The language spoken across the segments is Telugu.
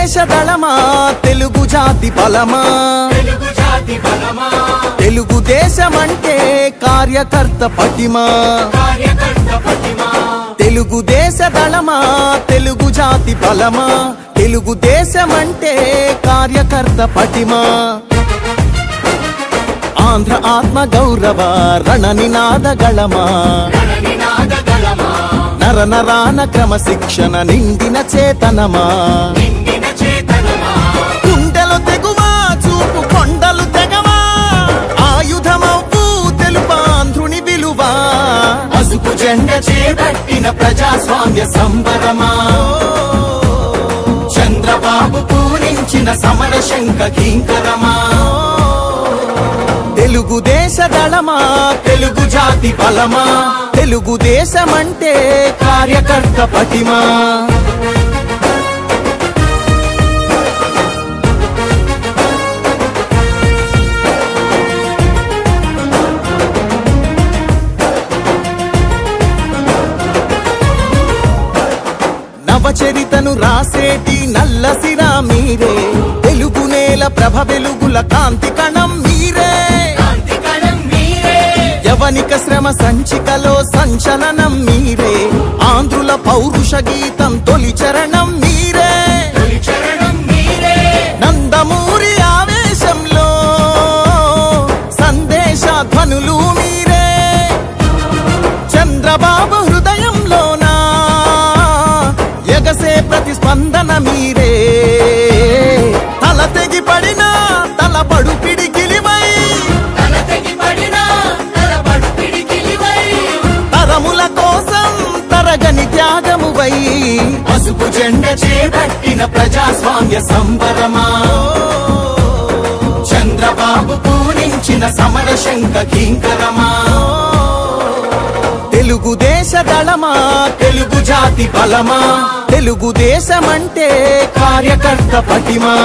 దేశదళమా తెలుగు జాతి బలమా తెలుగుదేశమంటే కార్యకర్త పటిమా తెలుగుదేశదళమా తెలుగు జాతి బలమా తెలుగుదేశమంటే కార్యకర్త పటిమా ఆంధ్ర ఆత్మ గౌరవ రణనినాదగళమా నరనరాన క్రమశిక్షణ నిండిన చేతనమా గుండెలు తెగువా చూపు కొండలు తెగవా ఆయుధమవ్వు తెలుపాంధ్రుని విలువా పసుపు జెండ చేపట్టిన ప్రజాస్వామ్య సంబరమా చంద్రబాబు పూరించిన సమర శంఖ కింకరమా తెలుగుదేశదళమా తెలుగు జాతి బలమా తెలుగుదేశమంటే కార్యకర్త పటిమా నవచరితను రాసేటి నల్లసిరా మీరే తెలుగు నేల ప్రభ వెలుగుల కాంతి కణం మీరే యవనిక శ్రమ సంచికలో సంచలనం మీరే ఆంధ్రుల పౌరుష గీతం తొలి చరణం మీరే నందమూరి ఆవేశంలో సందేశ ధ్వనులు మీరే చంద్రబాబు హృదయంలోనా ఎగసే ప్రతిస్పందన మీరే తల తెగి పడిన తలపడు పిడికిలివై తరముల కోసం తరగని త్యాగమువై పసుపు జెండ చేపట్టిన ప్రజాస్వామ్య సంబరమా చంద్రబాబు పూరించిన సమర శంఖ కింకరమా తెలుగుదేశదళమా తెలుగు జాతి బలమా తెలుగుదేశమంటే కార్యకర్త పటిమా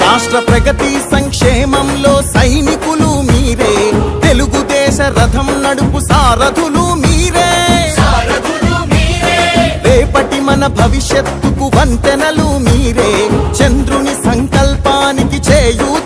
రాష్ట్ర ప్రగతి సంక్షేమంలో సైనికులు మీరే తెలుగుదేశ రథం నడుపు సారథులు మీరే రేపటి మన భవిష్యత్తుకు వంతెనలు మీరే చంద్రుని సంకల్పానికి చేయూత